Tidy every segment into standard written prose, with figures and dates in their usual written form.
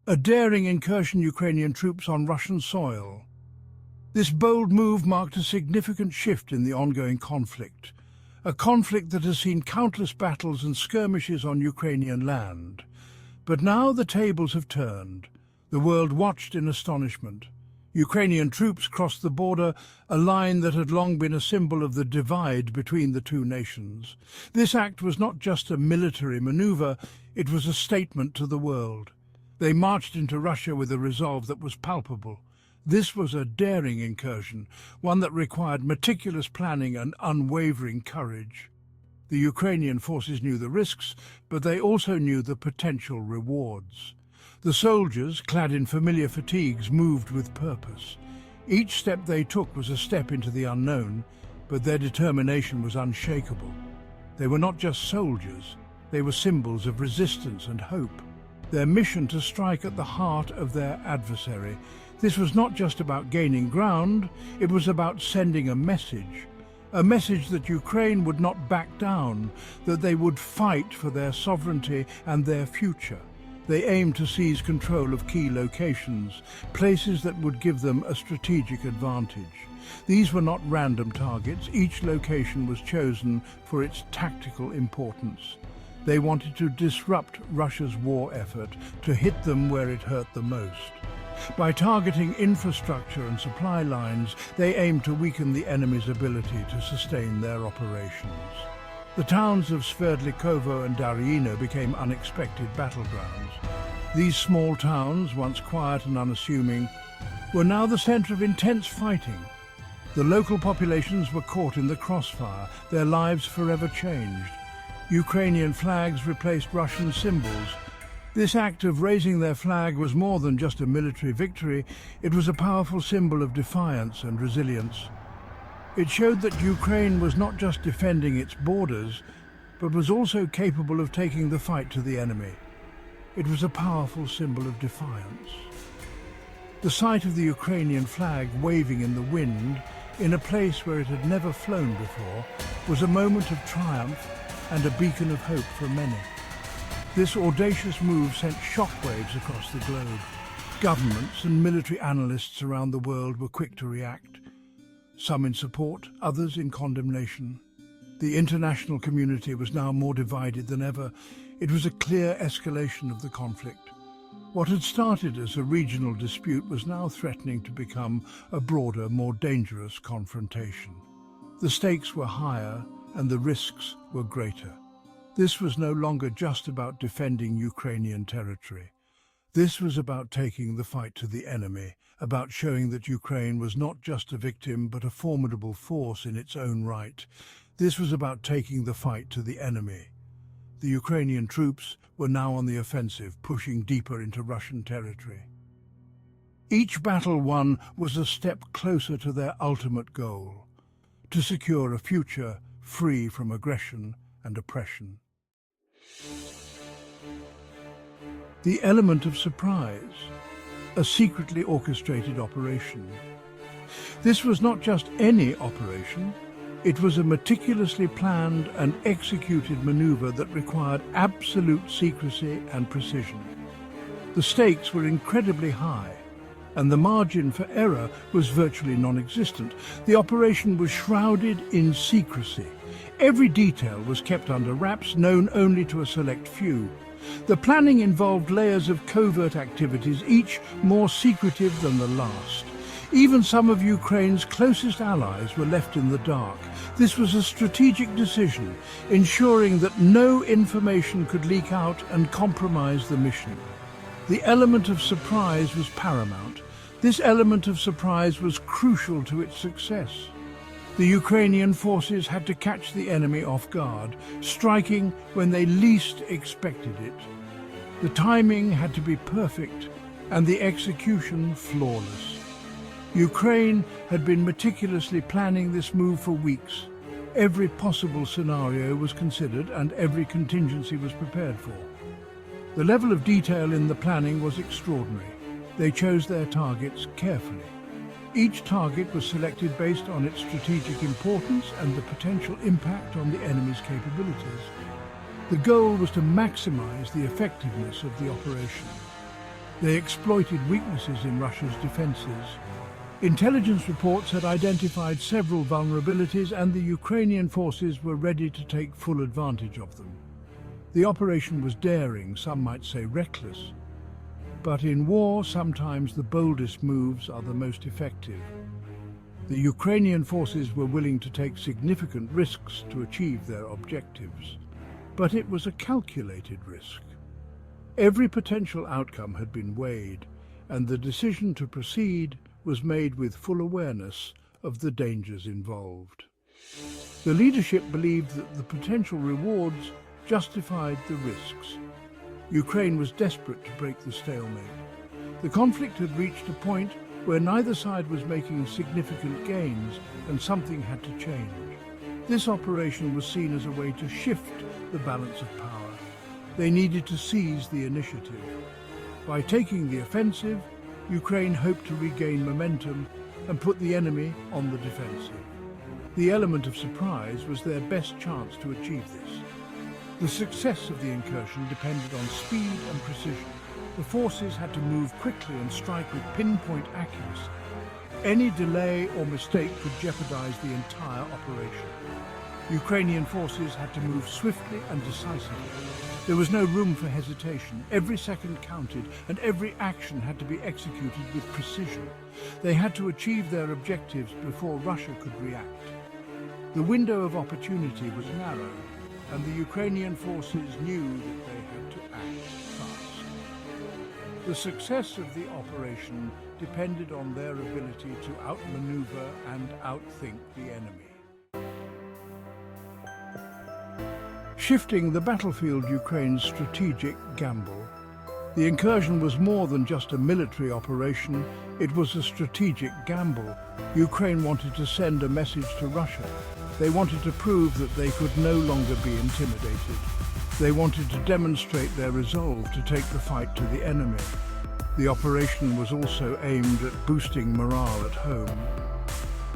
A daring incursion Ukrainian troops on Russian soil. This bold move marked a significant shift in the ongoing conflict, a conflict that has seen countless battles and skirmishes on Ukrainian land. But now the tables have turned. The world watched in astonishment. Ukrainian troops crossed the border, a line that had long been a symbol of the divide between the two nations. This act was not just a military maneuver, it was a statement to the world. They marched into Russia with a resolve that was palpable. This was a daring incursion, one that required meticulous planning and unwavering courage. The Ukrainian forces knew the risks, but they also knew the potential rewards. The soldiers, clad in familiar fatigues, moved with purpose. Each step they took was a step into the unknown, but their determination was unshakable. They were not just soldiers, they were symbols of resistance and hope. Their mission to strike at the heart of their adversary. This was not just about gaining ground, it was about sending a message that Ukraine would not back down, that they would fight for their sovereignty and their future. They aimed to seize control of key locations, places that would give them a strategic advantage. These were not random targets, each location was chosen for its tactical importance. They wanted to disrupt Russia's war effort, to hit them where it hurt the most. By targeting infrastructure and supply lines, they aimed to weaken the enemy's ability to sustain their operations. The towns of Sverdlikovo and Daryeino became unexpected battlegrounds. These small towns, once quiet and unassuming, were now the center of intense fighting. The local populations were caught in the crossfire, their lives forever changed. Ukrainian flags replaced Russian symbols. This act of raising their flag was more than just a military victory, it was a powerful symbol of defiance and resilience. It showed that Ukraine was not just defending its borders, but was also capable of taking the fight to the enemy. It was a powerful symbol of defiance. The sight of the Ukrainian flag waving in the wind, in a place where it had never flown before, was a moment of triumph and a beacon of hope for many. This audacious move sent shockwaves across the globe. Governments and military analysts around the world were quick to react, some in support, others in condemnation. The international community was now more divided than ever. It was a clear escalation of the conflict. What had started as a regional dispute was now threatening to become a broader, more dangerous confrontation. The stakes were higher and the risks were greater. This was no longer just about defending Ukrainian territory. This was about taking the fight to the enemy, about showing that Ukraine was not just a victim but a formidable force in its own right. This was about taking the fight to the enemy. The Ukrainian troops were now on the offensive, pushing deeper into Russian territory. Each battle won was a step closer to their ultimate goal, to secure a future free from aggression and oppression. The element of surprise, a secretly orchestrated operation. This was not just any operation, it was a meticulously planned and executed maneuver that required absolute secrecy and precision. The stakes were incredibly high, and the margin for error was virtually non-existent. The operation was shrouded in secrecy. Every detail was kept under wraps, known only to a select few. The planning involved layers of covert activities, each more secretive than the last. Even some of Ukraine's closest allies were left in the dark. This was a strategic decision, ensuring that no information could leak out and compromise the mission. The element of surprise was paramount. This element of surprise was crucial to its success. The Ukrainian forces had to catch the enemy off guard, striking when they least expected it. The timing had to be perfect and the execution flawless. Ukraine had been meticulously planning this move for weeks. Every possible scenario was considered and every contingency was prepared for. The level of detail in the planning was extraordinary. They chose their targets carefully. Each target was selected based on its strategic importance and the potential impact on the enemy's capabilities. The goal was to maximize the effectiveness of the operation. They exploited weaknesses in Russia's defenses. Intelligence reports had identified several vulnerabilities, and the Ukrainian forces were ready to take full advantage of them. The operation was daring, some might say reckless. But in war, sometimes the boldest moves are the most effective. The Ukrainian forces were willing to take significant risks to achieve their objectives. But it was a calculated risk. Every potential outcome had been weighed, and the decision to proceed was made with full awareness of the dangers involved. The leadership believed that the potential rewards justified the risks. Ukraine was desperate to break the stalemate. The conflict had reached a point where neither side was making significant gains, and something had to change. This operation was seen as a way to shift the balance of power. They needed to seize the initiative. By taking the offensive, Ukraine hoped to regain momentum and put the enemy on the defensive. The element of surprise was their best chance to achieve this. The success of the incursion depended on speed and precision. The forces had to move quickly and strike with pinpoint accuracy. Any delay or mistake could jeopardize the entire operation. Ukrainian forces had to move swiftly and decisively. There was no room for hesitation. Every second counted, and every action had to be executed with precision. They had to achieve their objectives before Russia could react. The window of opportunity was narrow, and the Ukrainian forces knew that they had to act fast. The success of the operation depended on their ability to outmaneuver and outthink the enemy. Shifting the battlefield Ukraine's strategic gamble. The incursion was more than just a military operation, it was a strategic gamble. Ukraine wanted to send a message to Russia. They wanted to prove that they could no longer be intimidated. They wanted to demonstrate their resolve to take the fight to the enemy. The operation was also aimed at boosting morale at home.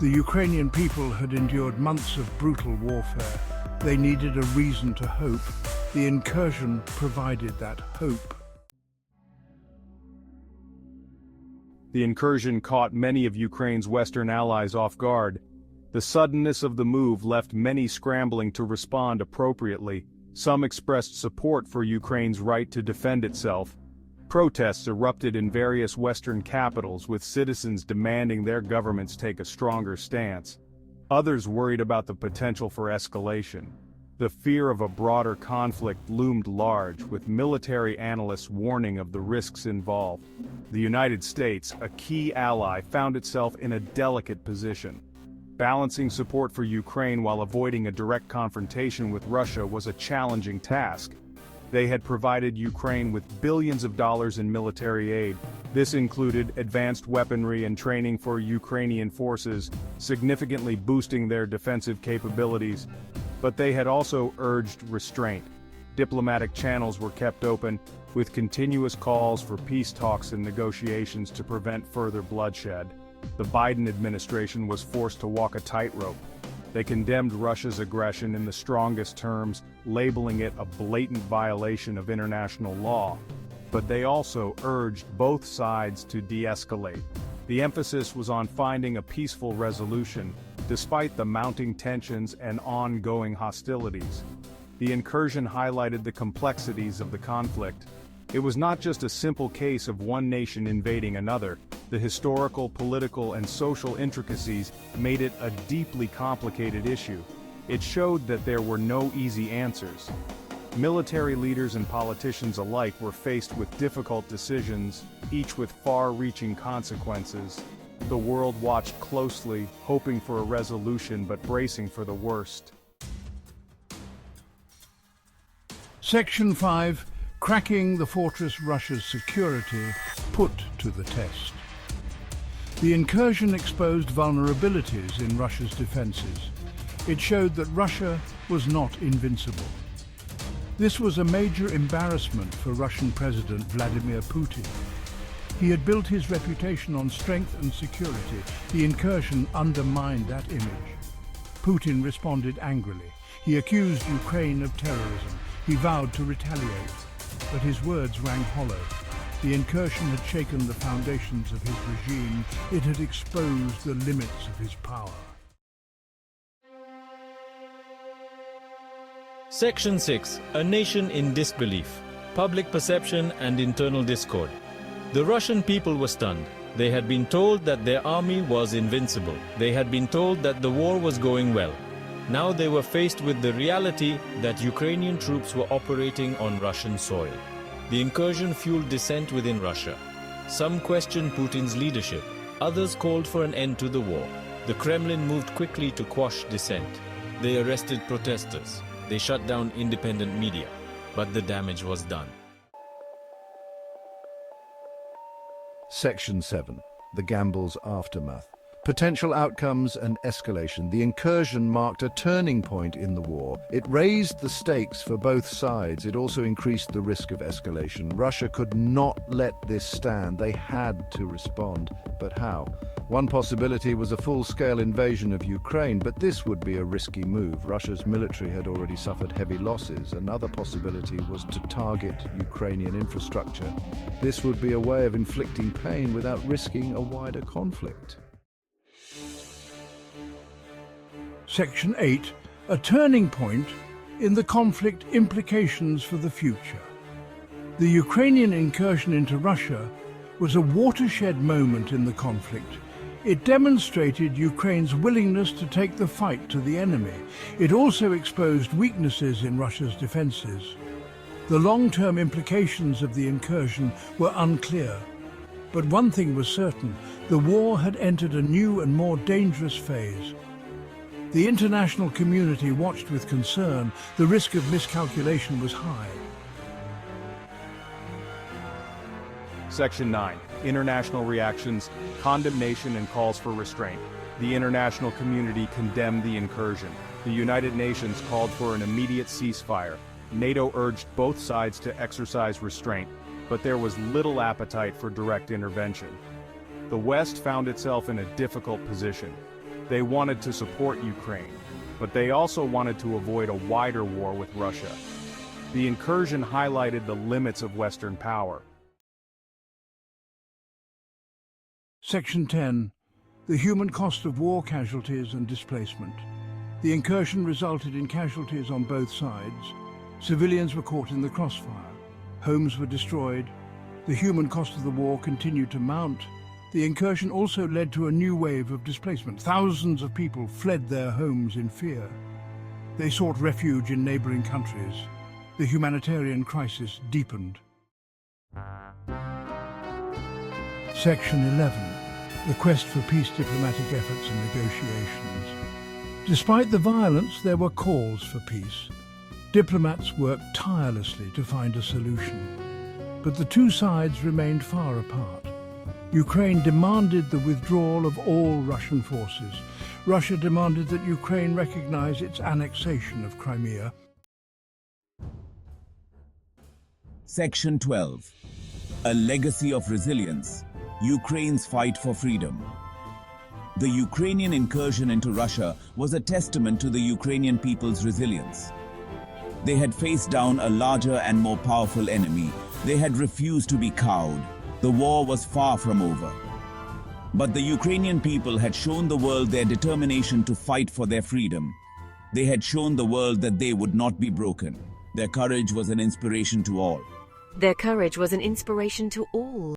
The Ukrainian people had endured months of brutal warfare. They needed a reason to hope. The incursion provided that hope. The incursion caught many of Ukraine's Western allies off guard. The suddenness of the move left many scrambling to respond appropriately. Some expressed support for Ukraine's right to defend itself. Protests erupted in various Western capitals, with citizens demanding their governments take a stronger stance. Others worried about the potential for escalation. The fear of a broader conflict loomed large, with military analysts warning of the risks involved. The United States, a key ally, found itself in a delicate position. Balancing support for Ukraine while avoiding a direct confrontation with Russia was a challenging task. They had provided Ukraine with billions of dollars in military aid. This included advanced weaponry and training for Ukrainian forces, significantly boosting their defensive capabilities. But they had also urged restraint. Diplomatic channels were kept open, with continuous calls for peace talks and negotiations to prevent further bloodshed. The Biden administration was forced to walk a tightrope. They condemned Russia's aggression in the strongest terms, labeling it a blatant violation of international law. But they also urged both sides to de-escalate. The emphasis was on finding a peaceful resolution, despite the mounting tensions and ongoing hostilities. The incursion highlighted the complexities of the conflict. It was not just a simple case of one nation invading another. The historical, political, and social intricacies made it a deeply complicated issue. It showed that there were no easy answers. Military leaders and politicians alike were faced with difficult decisions, each with far-reaching consequences. The world watched closely, hoping for a resolution but bracing for the worst. Section 5. Cracking the fortress Russia's security put to the test. The incursion exposed vulnerabilities in Russia's defenses. It showed that Russia was not invincible. This was a major embarrassment for Russian President Vladimir Putin. He had built his reputation on strength and security. The incursion undermined that image. Putin responded angrily. He accused Ukraine of terrorism. He vowed to retaliate. But his words rang hollow. The incursion had shaken the foundations of his regime. It had exposed the limits of his power. Section 6. A nation in disbelief. Public perception and internal discord. The Russian people were stunned. They had been told that their army was invincible. They had been told that the war was going well. Now they were faced with the reality that Ukrainian troops were operating on Russian soil. The incursion fueled dissent within Russia. Some questioned Putin's leadership. Others called for an end to the war. The Kremlin moved quickly to quash dissent. They arrested protesters. They shut down independent media. But the damage was done. Section 7. The gamble's aftermath. Potential outcomes and escalation. The incursion marked a turning point in the war. It raised the stakes for both sides. It also increased the risk of escalation. Russia could not let this stand. They had to respond. But how? One possibility was a full-scale invasion of Ukraine, but this would be a risky move. Russia's military had already suffered heavy losses. Another possibility was to target Ukrainian infrastructure. This would be a way of inflicting pain without risking a wider conflict. Section 8. A turning point in the conflict. Implications for the future. The Ukrainian incursion into Russia was a watershed moment in the conflict. It demonstrated Ukraine's willingness to take the fight to the enemy. It also exposed weaknesses in Russia's defenses. The long-term implications of the incursion were unclear. But one thing was certain: the war had entered a new and more dangerous phase. The international community watched with concern. The risk of miscalculation was high. Section 9. International reactions, condemnation and calls for restraint. The international community condemned the incursion. The United Nations called for an immediate ceasefire. NATO urged both sides to exercise restraint, but there was little appetite for direct intervention. The West found itself in a difficult position. They wanted to support Ukraine, but they also wanted to avoid a wider war with Russia. The incursion highlighted the limits of Western power. Section 10. The human cost of war casualties and displacement. The incursion resulted in casualties on both sides. Civilians were caught in the crossfire. Homes were destroyed. The human cost of the war continued to mount. The incursion also led to a new wave of displacement. Thousands of people fled their homes in fear. They sought refuge in neighboring countries. The humanitarian crisis deepened. Section 11. The quest for peace, diplomatic efforts and negotiations. Despite the violence, there were calls for peace. Diplomats worked tirelessly to find a solution. But the two sides remained far apart. Ukraine demanded the withdrawal of all Russian forces. Russia demanded that Ukraine recognize its annexation of Crimea. Section 12. A legacy of resilience. Ukraine's fight for freedom. The Ukrainian incursion into Russia was a testament to the Ukrainian people's resilience. They had faced down a larger and more powerful enemy. They had refused to be cowed. The war was far from over. But the Ukrainian people had shown the world their determination to fight for their freedom. They had shown the world that they would not be broken. Their courage was an inspiration to all. Their courage was an inspiration to all.